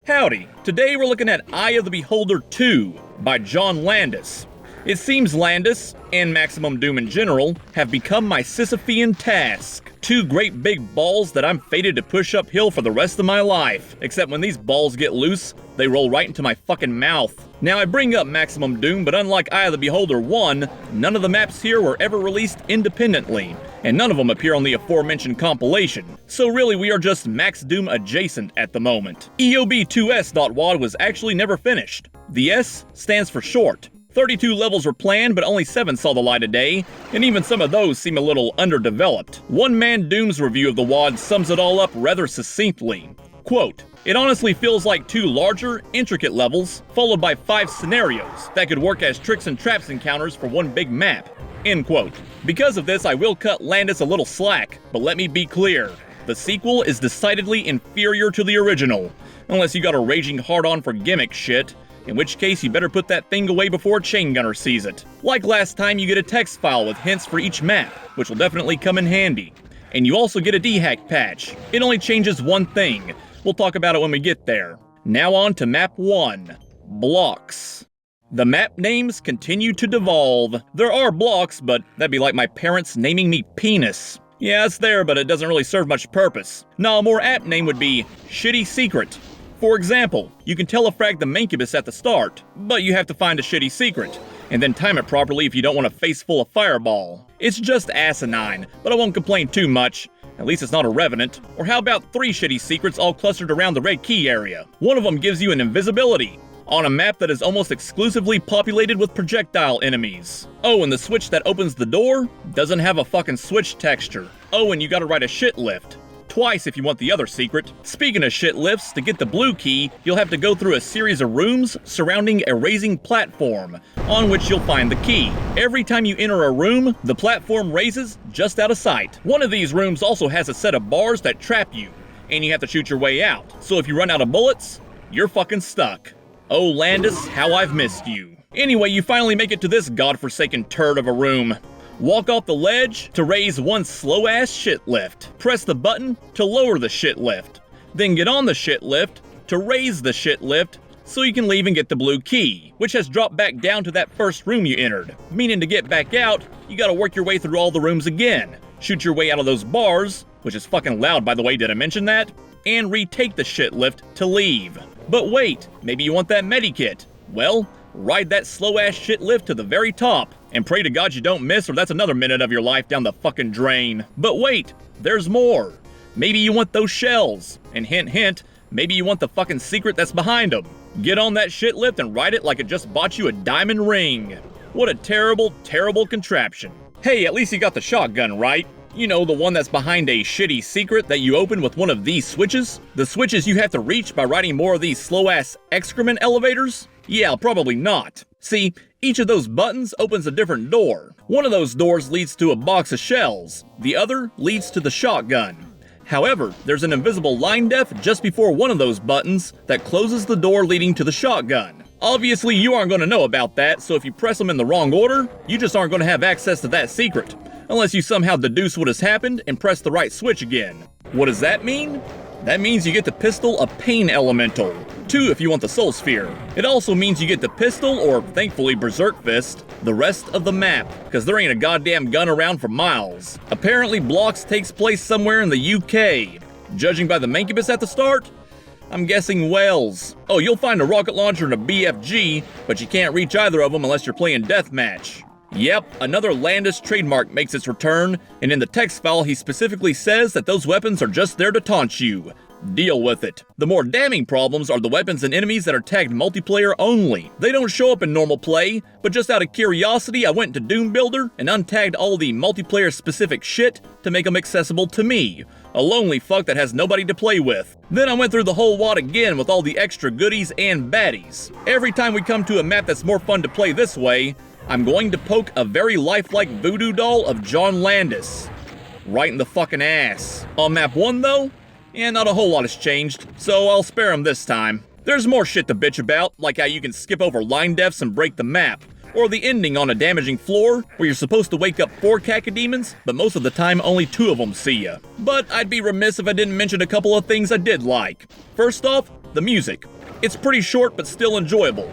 Howdy, today we're looking at Eye of the Beholder 2 by John Landis. It seems Landis, and Maximum Doom in general, have become my Sisyphean task. Two great big balls that I'm fated to push uphill for the rest of my life. Except when these balls get loose, they roll right into my fucking mouth. Now I bring up Maximum Doom, but unlike Eye of the Beholder 1, none of the maps here were ever released independently, and none of them appear on the aforementioned compilation. So really we are just Max Doom adjacent at the moment. EOB2S.WAD was actually never finished. The S stands for short. 32 levels were planned, but only 7 saw the light of day, and even some of those seem a little underdeveloped. One Man Doom's review of the WAD sums it all up rather succinctly. Quote, "It honestly feels like 2 larger, intricate levels, followed by 5 scenarios that could work as tricks and traps encounters for one big map." End quote. Because of this, I will cut Landis a little slack, but let me be clear. The sequel is decidedly inferior to the original, unless you got a raging hard-on for gimmick shit, in which case you better put that thing away before Chain Gunner sees it. Like last time, you get a text file with hints for each map, which will definitely come in handy. And you also get a dehack patch. It only changes one thing. We'll talk about it when we get there. Now on to map 1, Blocks. The map names continue to devolve. There are blocks, but that'd be like my parents naming me Penis. Yeah, it's there, but it doesn't really serve much purpose. Now, a more apt name would be Shitty Secret. For example, you can telefrag the Mancubus at the start, but you have to find a shitty secret, and then time it properly if you don't want a face full of fireball. It's just asinine, but I won't complain too much. At least it's not a Revenant. Or how about 3 shitty secrets all clustered around the red key area? One of them gives you an invisibility on a map that is almost exclusively populated with projectile enemies. Oh, and the switch that opens the door doesn't have a fucking switch texture. Oh, and you gotta write a shit lift. Twice if you want the other secret. Speaking of shit lifts, to get the blue key, you'll have to go through a series of rooms surrounding a raising platform, on which you'll find the key. Every time you enter a room, the platform raises just out of sight. One of these rooms also has a set of bars that trap you, and you have to shoot your way out. So if you run out of bullets, you're fucking stuck. Oh Landis, how I've missed you. Anyway, you finally make it to this godforsaken turd of a room. Walk off the ledge to raise one slow-ass shit lift. Press the button to lower the shit lift. Then get on the shit lift to raise the shit lift so you can leave and get the blue key, which has dropped back down to that first room you entered. Meaning to get back out, you gotta work your way through all the rooms again. Shoot your way out of those bars, which is fucking loud by the way, did I mention that? And retake the shit lift to leave. But wait, maybe you want that medikit. Well, ride that slow-ass shit lift to the very top, and pray to God you don't miss or that's another minute of your life down the fucking drain. But wait, there's more. Maybe you want those shells, and hint hint, maybe you want the fucking secret that's behind them. Get on that shit lift and ride it like it just bought you a diamond ring. What a terrible, terrible contraption. Hey, at least you got the shotgun right. You know, the one that's behind a shitty secret that you open with one of these switches? The switches you have to reach by riding more of these slow-ass excrement elevators? Yeah, probably not. See, each of those buttons opens a different door. One of those doors leads to a box of shells. The other leads to the shotgun. However, there's an invisible line def just before one of those buttons that closes the door leading to the shotgun. Obviously, you aren't going to know about that, so if you press them in the wrong order, you just aren't going to have access to that secret. Unless you somehow deduce what has happened and press the right switch again. What does that mean? That means you get to pistol a Pain Elemental. 2 if you want the Soul Sphere. It also means you get to pistol, or thankfully Berserk Fist, the rest of the map, because there ain't a goddamn gun around for miles. Apparently Blocks takes place somewhere in the UK. Judging by the Mancubus at the start, I'm guessing Wales. Oh, you'll find a rocket launcher and a BFG, but you can't reach either of them unless you're playing Deathmatch. Yep, another Landis trademark makes its return, and in the text file he specifically says that those weapons are just there to taunt you. Deal with it. The more damning problems are the weapons and enemies that are tagged multiplayer only. They don't show up in normal play, but just out of curiosity I went to Doom Builder and untagged all the multiplayer specific shit to make them accessible to me, a lonely fuck that has nobody to play with. Then I went through the whole WAD again with all the extra goodies and baddies. Every time we come to a map that's more fun to play this way, I'm going to poke a very lifelike voodoo doll of John Landis right in the fucking ass. On map 1 though, not a whole lot has changed, so I'll spare him this time. There's more shit to bitch about, like how you can skip over line defs and break the map, or the ending on a damaging floor where you're supposed to wake up 4 cacodemons, but most of the time only 2 of them see ya. But I'd be remiss if I didn't mention a couple of things I did like. First off, the music. It's pretty short but still enjoyable.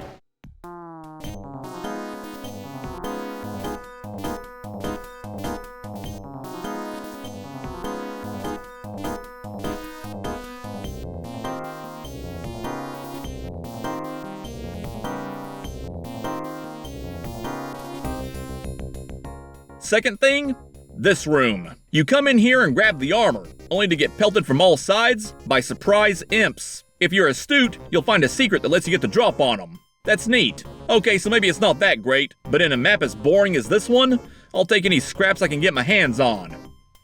Second thing, this room. You come in here and grab the armor, only to get pelted from all sides by surprise imps. If you're astute, you'll find a secret that lets you get the drop on them. That's neat. Okay, so maybe it's not that great, but in a map as boring as this one, I'll take any scraps I can get my hands on.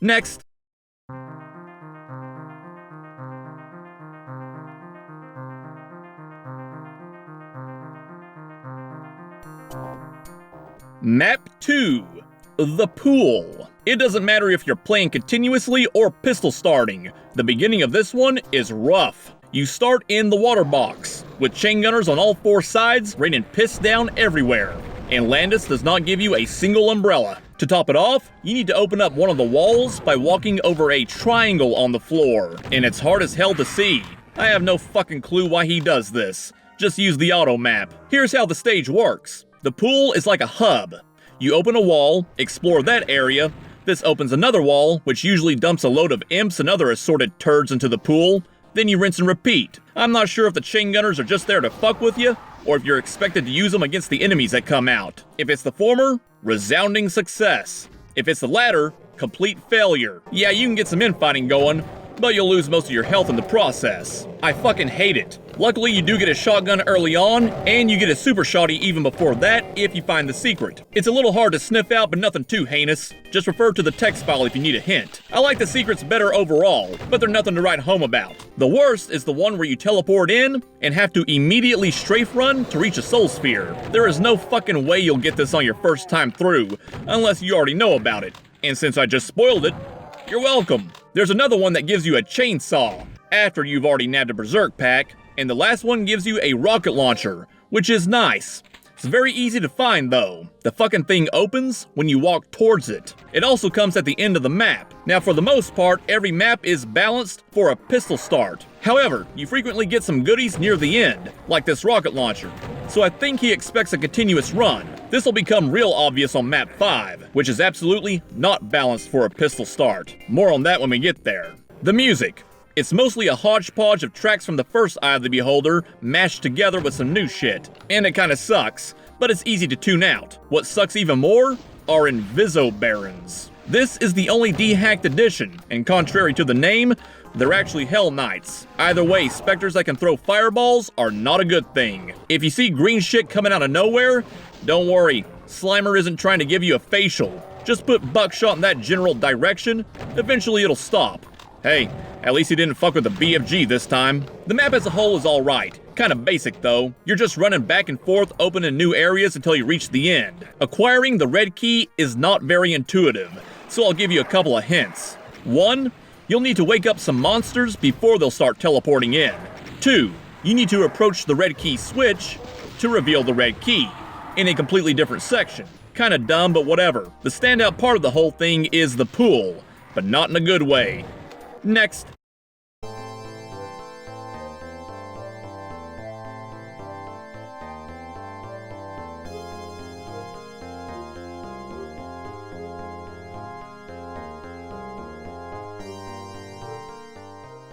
Next. Map 2. The pool. It doesn't matter if you're playing continuously or pistol starting. The beginning of this one is rough. You start in the water box, with chain gunners on all four sides raining piss down everywhere. And Landis does not give you a single umbrella. To top it off, you need to open up one of the walls by walking over a triangle on the floor. And it's hard as hell to see. I have no fucking clue why he does this. Just use the auto map. Here's how the stage works. The pool is like a hub. You open a wall, explore that area. This opens another wall, which usually dumps a load of imps and other assorted turds into the pool. Then you rinse and repeat. I'm not sure if the chain gunners are just there to fuck with you, or if you're expected to use them against the enemies that come out. If it's the former, resounding success. If it's the latter, complete failure. Yeah, you can get some infighting going, but you'll lose most of your health in the process. I fucking hate it. Luckily, you do get a shotgun early on, and you get a super shotty even before that if you find the secret. It's a little hard to sniff out, but nothing too heinous. Just refer to the text file if you need a hint. I like the secrets better overall, but they're nothing to write home about. The worst is the one where you teleport in and have to immediately strafe run to reach a soul sphere. There is no fucking way you'll get this on your first time through, unless you already know about it. And since I just spoiled it, you're welcome. There's another one that gives you a chainsaw after you've already nabbed a berserk pack, and the last one gives you a rocket launcher, which is nice. It's very easy to find though. The fucking thing opens when you walk towards it. It also comes at the end of the map. Now for the most part, every map is balanced for a pistol start. However, you frequently get some goodies near the end, like this rocket launcher. So I think he expects a continuous run. This will become real obvious on map 5, which is absolutely not balanced for a pistol start. More on that when we get there. The music. It's mostly a hodgepodge of tracks from the first Eye of the Beholder mashed together with some new shit. And it kinda sucks, but it's easy to tune out. What sucks even more are Inviso Barons. This is the only dehacked edition, and contrary to the name, they're actually Hell Knights. Either way, specters that can throw fireballs are not a good thing. If you see green shit coming out of nowhere, don't worry, Slimer isn't trying to give you a facial. Just put buckshot in that general direction, eventually it'll stop. Hey, at least he didn't fuck with the BFG this time. The map as a whole is alright. Kinda basic though. You're just running back and forth, opening new areas until you reach the end. Acquiring the red key is not very intuitive, so I'll give you a couple of hints. 1, you'll need to wake up some monsters before they'll start teleporting in. 2, you need to approach the red key switch to reveal the red key in a completely different section. Kinda dumb, but whatever. The standout part of the whole thing is the pool, but not in a good way. Next.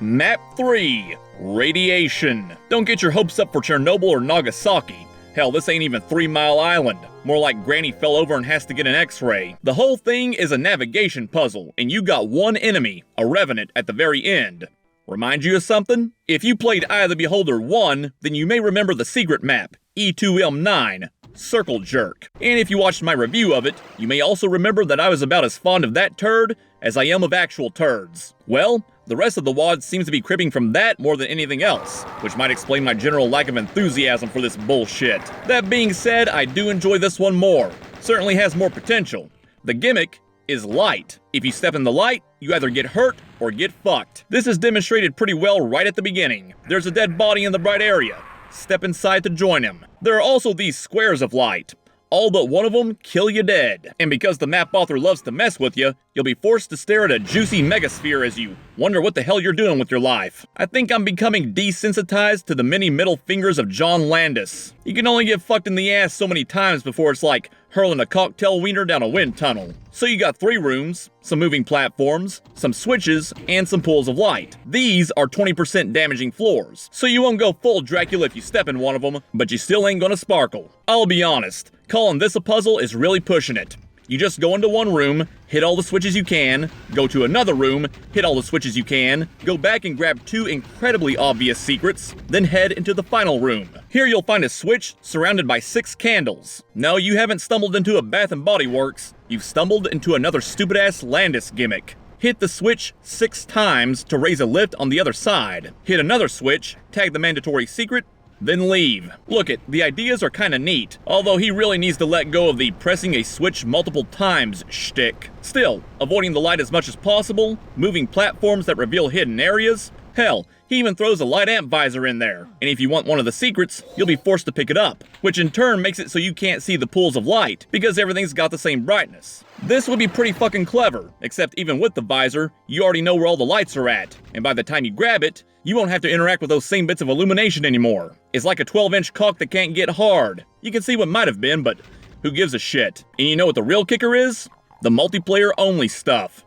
Map 3, Radiation. Don't get your hopes up for Chernobyl or Nagasaki. Hell, this ain't even 3 Mile Island. More like Granny fell over and has to get an x-ray. The whole thing is a navigation puzzle, and you got one enemy, a Revenant, at the very end. Remind you of something? If you played Eye of the Beholder 1, then you may remember the secret map, E2M9, Circle Jerk. And if you watched my review of it, you may also remember that I was about as fond of that turd as I am of actual turds. Well, the rest of the WAD seems to be cribbing from that more than anything else, which might explain my general lack of enthusiasm for this bullshit. That being said, I do enjoy this one more. Certainly has more potential. The gimmick is light. If you step in the light, you either get hurt or get fucked. This is demonstrated pretty well right at the beginning. There's a dead body in the bright area. Step inside to join him. There are also these squares of light. all but one of them kill you dead. And because the map author loves to mess with you, you'll be forced to stare at a juicy megasphere as you wonder what the hell you're doing with your life. I think I'm becoming desensitized to the many middle fingers of John Landis. You can only get fucked in the ass so many times before it's like hurling a cocktail wiener down a wind tunnel. So you got 3 rooms, some moving platforms, some switches, and some pools of light. These are 20% damaging floors, so you won't go full Dracula if you step in one of them, but you still ain't gonna sparkle. I'll be honest, calling this a puzzle is really pushing it. You just go into one room, hit all the switches you can, go to another room, hit all the switches you can, go back and grab 2 incredibly obvious secrets, then head into the final room. Here you'll find a switch surrounded by 6 candles. No, you haven't stumbled into a Bath & Body Works, you've stumbled into another stupid-ass Landis gimmick. Hit the switch 6 times to raise a lift on the other side. Hit another switch, tag the mandatory secret, then leave. Look it, the ideas are kinda neat, although he really needs to let go of the pressing a switch multiple times shtick. Still, avoiding the light as much as possible, moving platforms that reveal hidden areas. Hell, he even throws a light amp visor in there. And if you want one of the secrets, you'll be forced to pick it up, which in turn makes it so you can't see the pools of light, because everything's got the same brightness. This would be pretty fucking clever, except even with the visor, you already know where all the lights are at, and by the time you grab it, you won't have to interact with those same bits of illumination anymore. It's like a 12-inch cock that can't get hard. You can see what might have been, but who gives a shit? And you know what the real kicker is? The multiplayer only stuff.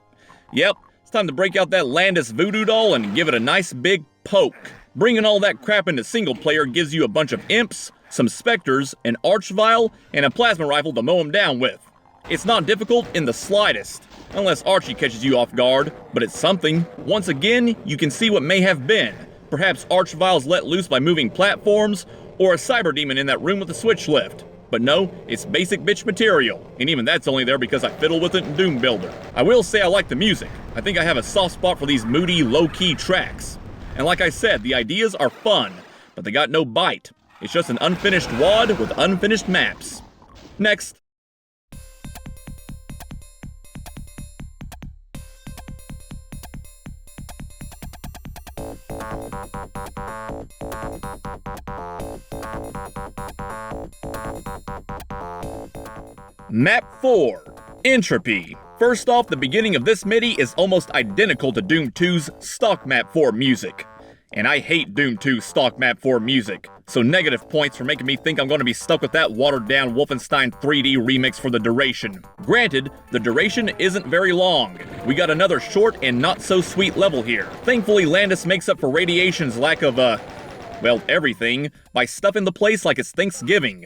Yep, it's time to break out that Landis voodoo doll and give it a nice big poke. Bringing all that crap into single player gives you a bunch of imps, some specters, an archvile, and a plasma rifle to mow them down with. It's not difficult in the slightest, unless Archie catches you off guard, but it's something. Once again, you can see what may have been. Perhaps Archvile's let loose by moving platforms, or a cyber demon in that room with the switch lift. But no, it's basic bitch material, and even that's only there because I fiddle with it in Doom Builder. I will say I like the music. I think I have a soft spot for these moody, low-key tracks. And like I said, the ideas are fun, but they got no bite. It's just an unfinished WAD with unfinished maps. Next. Map 4, Entropy. First off, the beginning of this MIDI is almost identical to Doom 2's stock Map 4 music. And I hate Doom 2's stock Map 4 music, so negative points for making me think I'm going to be stuck with that watered-down Wolfenstein 3D remix for the duration. Granted, the duration isn't very long. We got another short and not-so-sweet level here. Thankfully, Landis makes up for Radiation's lack of, well, everything, by stuffing the place like it's Thanksgiving.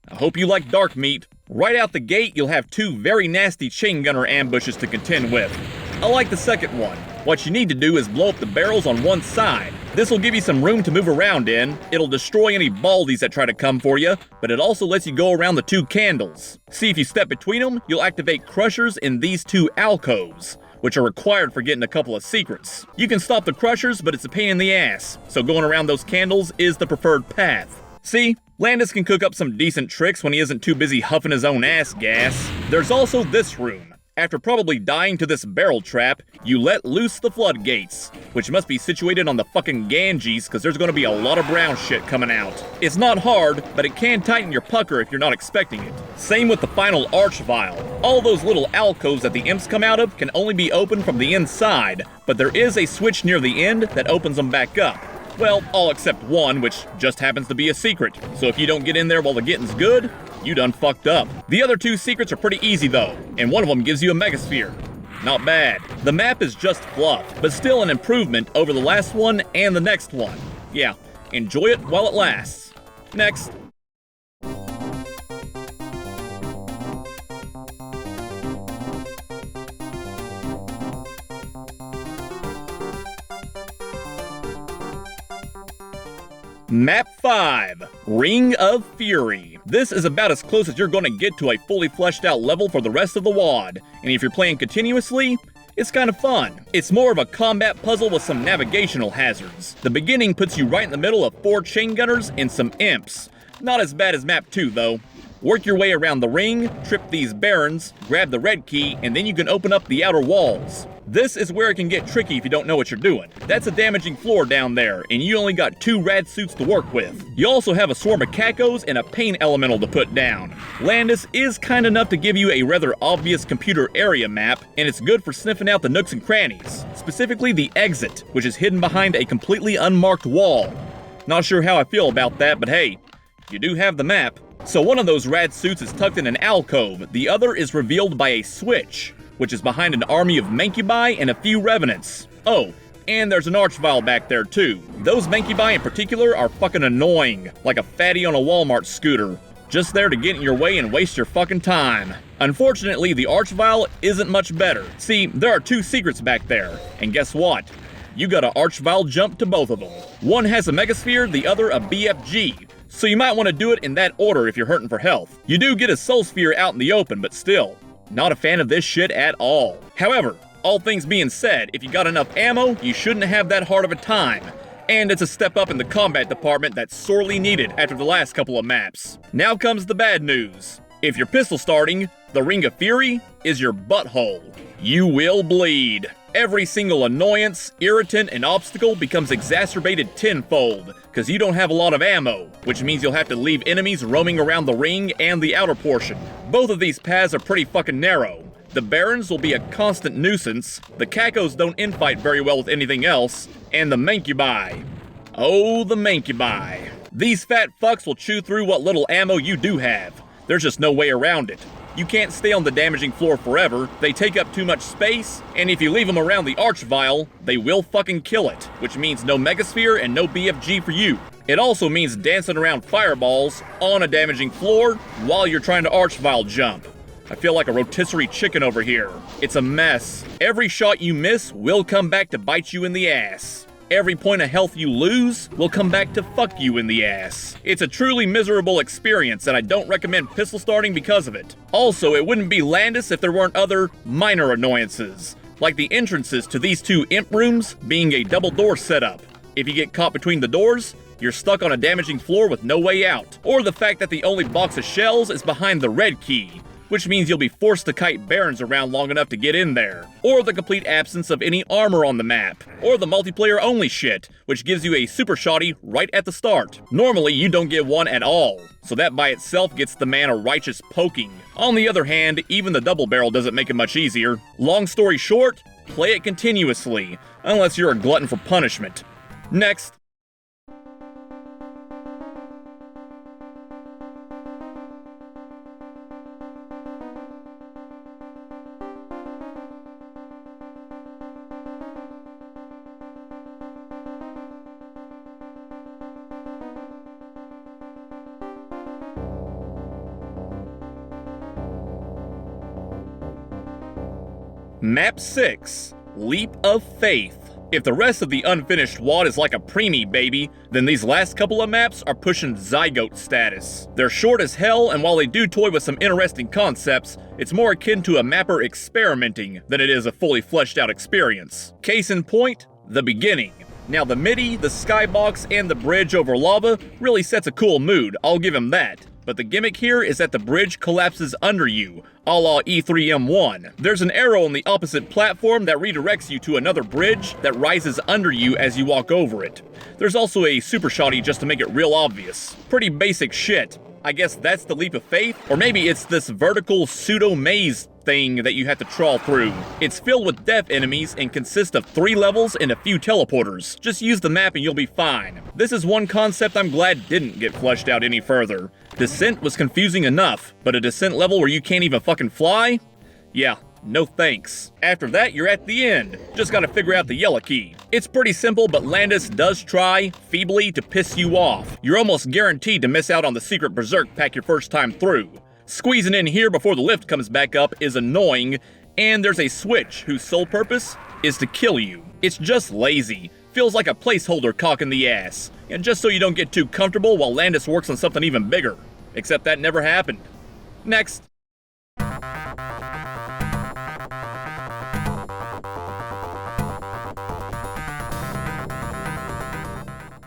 I hope you like dark meat. Right out the gate, you'll have 2 very nasty chain gunner ambushes to contend with. I like the second one. What you need to do is blow up the barrels on one side. This will give you some room to move around in, it'll destroy any baldies that try to come for you, but it also lets you go around the 2 candles. See, if you step between them, you'll activate crushers in these 2 alcoves, which are required for getting a couple of secrets. You can stop the crushers, but it's a pain in the ass, so going around those candles is the preferred path. See, Landis can cook up some decent tricks when he isn't too busy huffing his own ass gas. There's also this room. After probably dying to this barrel trap, you let loose the floodgates, which must be situated on the fucking Ganges because there's gonna be a lot of brown shit coming out. It's not hard, but it can tighten your pucker if you're not expecting it. Same with the final archvile. All those little alcoves that the imps come out of can only be opened from the inside, but there is a switch near the end that opens them back up. Well, all except one, which just happens to be a secret. So if you don't get in there while the getting's good, you done fucked up. The other 2 secrets are pretty easy though, and one of them gives you a megasphere. Not bad. The map is just fluff, but still an improvement over the last one and the next one. Yeah, enjoy it while it lasts. Next. Map 5, Ring of Fury. This is about as close as you're going to get to a fully fleshed out level for the rest of the WAD, and if you're playing continuously, it's kind of fun. It's more of a combat puzzle with some navigational hazards. The beginning puts you right in the middle of 4 chain gunners and some imps. Not as bad as Map 2 though. Work your way around the ring, trip these barons, grab the red key, and then you can open up the outer walls. This is where it can get tricky if you don't know what you're doing. That's a damaging floor down there, and you only got 2 rad suits to work with. You also have a swarm of cacos and a pain elemental to put down. Landis is kind enough to give you a rather obvious computer area map, and it's good for sniffing out the nooks and crannies, specifically the exit, which is hidden behind a completely unmarked wall. Not sure how I feel about that, but hey, you do have the map. So one of those rad suits is tucked in an alcove, the other is revealed by a switch, which is behind an army of Mancubi and a few revenants. Oh, and there's an archvile back there too. Those Mancubi in particular are fucking annoying, like a fatty on a Walmart scooter, just there to get in your way and waste your fucking time. Unfortunately, the archvile isn't much better. See, there are 2 secrets back there, and guess what? You got a archvile jump to both of them. One has a megasphere, the other a BFG. So you might want to do it in that order if you're hurting for health. You do get a soul sphere out in the open, but still, not a fan of this shit at all. However, all things being said, if you got enough ammo, you shouldn't have that hard of a time. And it's a step up in the combat department that's sorely needed after the last couple of maps. Now comes the bad news. If you're pistol starting, the Ring of Fury is your butthole. You will bleed. Every single annoyance, irritant, and obstacle becomes exacerbated tenfold, because you don't have a lot of ammo, which means you'll have to leave enemies roaming around the ring and the outer portion. Both of these paths are pretty fucking narrow. The Barons will be a constant nuisance, the Cacos don't infight very well with anything else, and the Mancubi. Oh, the Mancubi. These fat fucks will chew through what little ammo you do have. There's just no way around it. You can't stay on the damaging floor forever, they take up too much space, and if you leave them around the archvile, they will fucking kill it, which means no megasphere and no BFG for you. It also means dancing around fireballs on a damaging floor while you're trying to archvile jump. I feel like a rotisserie chicken over here. It's a mess. Every shot you miss will come back to bite you in the ass. Every point of health you lose will come back to fuck you in the ass. It's a truly miserable experience, and I don't recommend pistol starting because of it. Also, it wouldn't be Landis if there weren't other minor annoyances, like the entrances to these 2 imp rooms being a double door setup. If you get caught between the doors, you're stuck on a damaging floor with no way out. Or the fact that the only box of shells is behind the red key, which means you'll be forced to kite Barons around long enough to get in there. Or the complete absence of any armor on the map. Or the multiplayer only shit, which gives you a super shotty right at the start. Normally, you don't get one at all, so that by itself gets the man a righteous poking. On the other hand, even the double barrel doesn't make it much easier. Long story short, play it continuously, unless you're a glutton for punishment. Next. Map 6, Leap of Faith. If the rest of the unfinished WAD is like a preemie baby, then these last couple of maps are pushing zygote status. They're short as hell, and while they do toy with some interesting concepts, it's more akin to a mapper experimenting than it is a fully fleshed out experience. Case in point, the beginning. Now the MIDI, the skybox, and the bridge over lava really sets a cool mood, I'll give him that. But the gimmick here is that the bridge collapses under you, a la E3M1. There's an arrow on the opposite platform that redirects you to another bridge that rises under you as you walk over it. There's also a super shotty just to make it real obvious. Pretty basic shit. I guess that's the leap of faith? Or maybe it's this vertical pseudo-maze thing that you have to trawl through. It's filled with death enemies and consists of 3 levels and a few teleporters. Just use the map and you'll be fine. This is one concept I'm glad didn't get fleshed out any further. Descent was confusing enough, but a descent level where you can't even fucking fly? Yeah, no thanks. After that, you're at the end. Just gotta figure out the yellow key. It's pretty simple, but Landis does try, feebly, to piss you off. You're almost guaranteed to miss out on the secret berserk pack your first time through. Squeezing in here before the lift comes back up is annoying, and there's a switch whose sole purpose is to kill you. It's just lazy. Feels like a placeholder cock in the ass. And just so you don't get too comfortable while Landis works on something even bigger. Except that never happened. Next.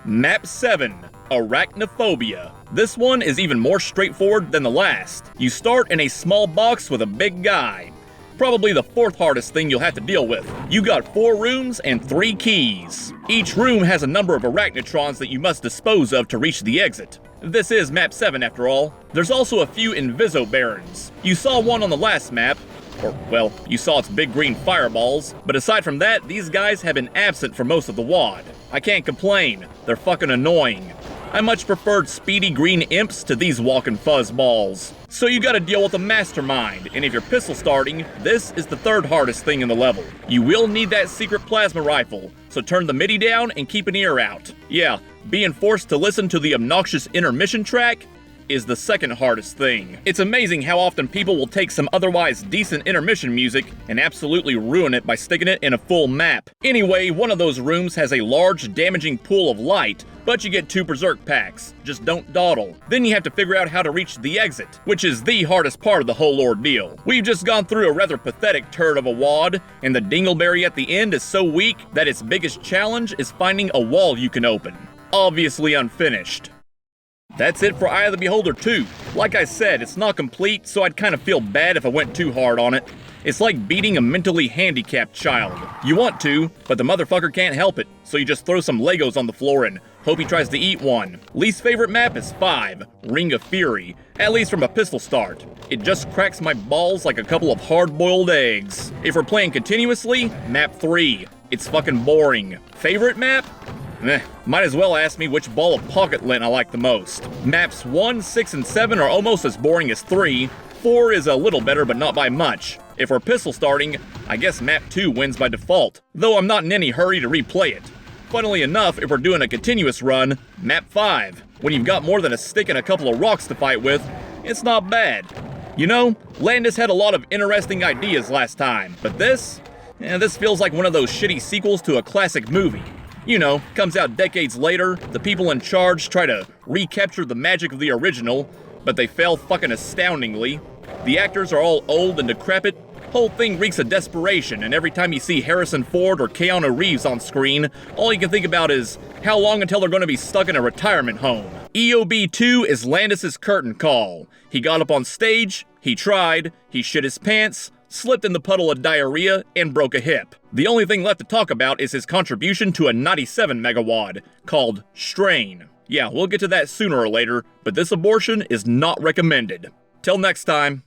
Map 7, Arachnophobia. This one is even more straightforward than the last. You start in a small box with a big guy. Probably the fourth hardest thing you'll have to deal with. You got 4 rooms and 3 keys. Each room has a number of arachnotrons that you must dispose of to reach the exit. This is map 7 after all. There's also a few Inviso Barons. You saw one on the last map, or, well, you saw its big green fireballs, but aside from that, these guys have been absent for most of the WAD. I can't complain, they're fucking annoying. I much preferred speedy green imps to these walking fuzzballs. So you gotta deal with a mastermind, and if you're pistol starting, this is the 3rd hardest thing in the level. You will need that secret plasma rifle, so turn the MIDI down and keep an ear out. Yeah, being forced to listen to the obnoxious intermission track is the 2nd hardest thing. It's amazing how often people will take some otherwise decent intermission music and absolutely ruin it by sticking it in a full map. Anyway, one of those rooms has a large damaging pool of light, but you get 2 berserk packs. Just don't dawdle. Then you have to figure out how to reach the exit, which is the hardest part of the whole ordeal. We've just gone through a rather pathetic turd of a WAD, and the dingleberry at the end is so weak that its biggest challenge is finding a wall you can open. Obviously unfinished. That's it for Eye of the Beholder 2. Like I said, it's not complete, so I'd kind of feel bad if I went too hard on it. It's like beating a mentally handicapped child. You want to, but the motherfucker can't help it, so you just throw some Legos on the floor and hope he tries to eat one. Least favorite map is 5, Ring of Fury, at least from a pistol start. It just cracks my balls like a couple of hard-boiled eggs. If we're playing continuously, map 3. It's fucking boring. Favorite map? Might as well ask me which ball of pocket lint I like the most. Maps 1, 6, and 7 are almost as boring as 3. 4 is a little better, but not by much. If we're pistol starting, I guess map 2 wins by default, though I'm not in any hurry to replay it. Funnily enough, if we're doing a continuous run, map 5. When you've got more than a stick and a couple of rocks to fight with, it's not bad. You know, Landis had a lot of interesting ideas last time, but this feels like one of those shitty sequels to a classic movie. You know, comes out decades later, the people in charge try to recapture the magic of the original, but they fail fucking astoundingly. The actors are all old and decrepit. Whole thing reeks of desperation, and every time you see Harrison Ford or Keanu Reeves on screen, all you can think about is how long until they're gonna be stuck in a retirement home. EOB2 is Landis' curtain call. He got up on stage, he tried, he shit his pants, slipped in the puddle of diarrhea, and broke a hip. The only thing left to talk about is his contribution to a 97 megawad, called Strain. Yeah, we'll get to that sooner or later, but this abortion is not recommended. Till next time.